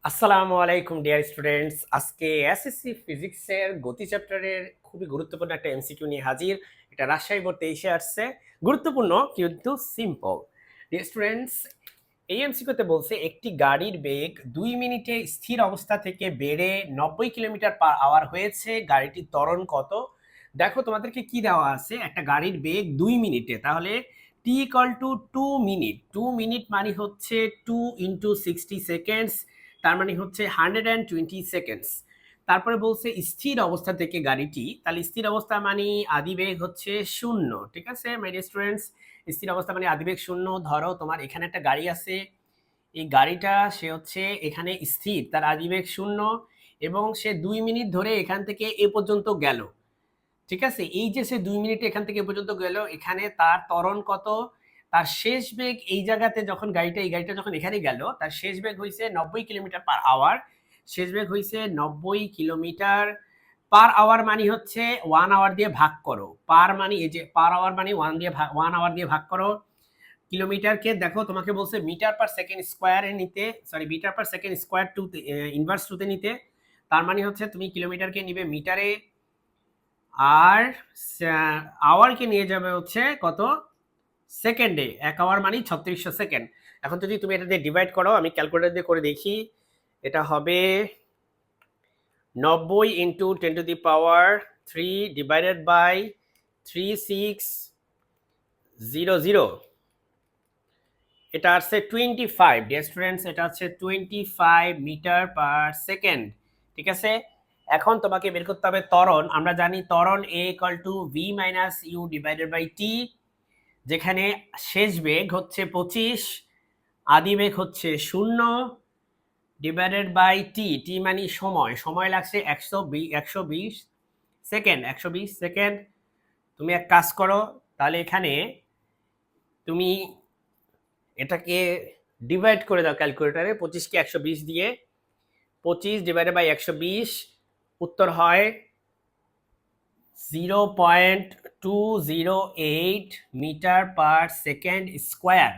আসসালামু আলাইকুম dear students. আজকে এসএসসি ফিজিক্সের গতি চ্যাপ্টারের খুবই গুরুত্বপূর্ণ একটা এমসিকিউ নিয়ে হাজির। এটা রাজশাহী বোর্ড 23-এ আসছে। গুরুত্বপূর্ণ কিন্তু সিম্পল। ডিয়ার স্টুডেন্টস, এই এমসিকিউতে বলছে একটি গাড়ির বেগ 2 মিনিটে স্থির অবস্থা থেকে বেড়ে 90 কিলোমিটার পার আওয়ার হয়েছে। গাড়িটির ত্বরণ কত? দেখো তোমাদেরকে কি দেওয়া আছে, একটা গাড়ির বেগ 2 মিনিটে, তাহলে T equal to 2 minute. 2 minute মানে হচ্ছে 2 ইন্টু 60 সেকেন্ডস, তার মানে হচ্ছে 120 সেকেন্ডস। তারপরে বলছে স্থির অবস্থা থেকে গাড়িটি, তাহলে স্থির অবস্থা মানে আদিবেগ হচ্ছে শূন্য। ঠিক আছে মাই ডিয়ার স্টুডেন্টস, স্থির অবস্থা মানে আদিবেগ শূন্য। ধরো তোমার এখানে একটা গাড়ি আছে, এই গাড়িটা সে হচ্ছে এখানে স্থির, তার আদিবেগ শূন্য এবং সে 2 মিনিট ধরে এখান থেকে এ পর্যন্ত গেল। ঠিক আছে, এই যে সে 2 মিনিটে এখান থেকে এ পর্যন্ত গেল, এখানে তার ত্বরণ কত? তার শেষ বেগ এই জায়গাতে যখন এই গাড়িটা যখন এখানে গেল, তার শেষ বেগ হয়েছে 90 কিলোমিটার পার আওয়ার। শেষ বেগ হয়েছে 90 কিলোমিটার পার আওয়ার, মানে হচ্ছে 1 আওয়ার দিয়ে ভাগ করো। পার মানে এই যে পার আওয়ার মানে 1 আওয়ার দিয়ে ভাগ করো। কিলোমিটারকে দেখো তোমাকে বলছে মিটার পার সেকেন্ড স্কোয়ারে নিতে, sorry metre per second square to inverse টুতে নিতে। তার মানে হচ্ছে তুমি কিলোমিটারকে নিবে মিটারে, আর আওয়ারকে নিয়ে যাবে হচ্ছে কত, সেকেন্ডে। 1 আওয়ার মানে 3600 সেকেন্ড। এখন যদি তুমি এটা দিয়ে ডিভাইড করো, আমি ক্যালকুলেটর দিয়ে করে দেখি, এটা হবে 90 ইন্টু 10⁻³ ডিভাইডেড বাই 3600, এটা আসছে 25। ডিয়ার স্টুডেন্টস, এটা হচ্ছে 25 মিটার পার সেকেন্ড। ঠিক আছে, এখন তোমাকে বের করতে হবে ত্বরণ। আমরা জানি ত্বরণ a equal to v minus u divided by t, যেখানে শেষ বেগ হচ্ছে 25, আদি বেগ হচ্ছে 0 ডিভাইডেড বাই টি। টি মানে সময়, সময় লাগছে 120 সেকেন্ড। 120 সেকেন্ড। তুমি এক কাজ করো, তাহলে এখানে তুমি এটাকে ডিভাইড করে দাও ক্যালকুলেটারে, 25কে 120 দিয়ে। 25 ডিভাইডেড বাই 120, উত্তর হয় 0.208 মিটার পার সেকেন্ড স্কোয়ার।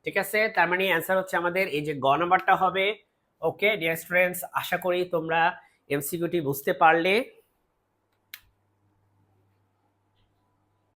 ঠিক আছে, তার মানে অ্যান্সার হচ্ছে আমাদের এই যে গ নাম্বারটা হবে। ওকে ডিয়ার স্টুডেন্টস, আশা করি তোমরা এমসিকিউটি বুঝতে পারলে।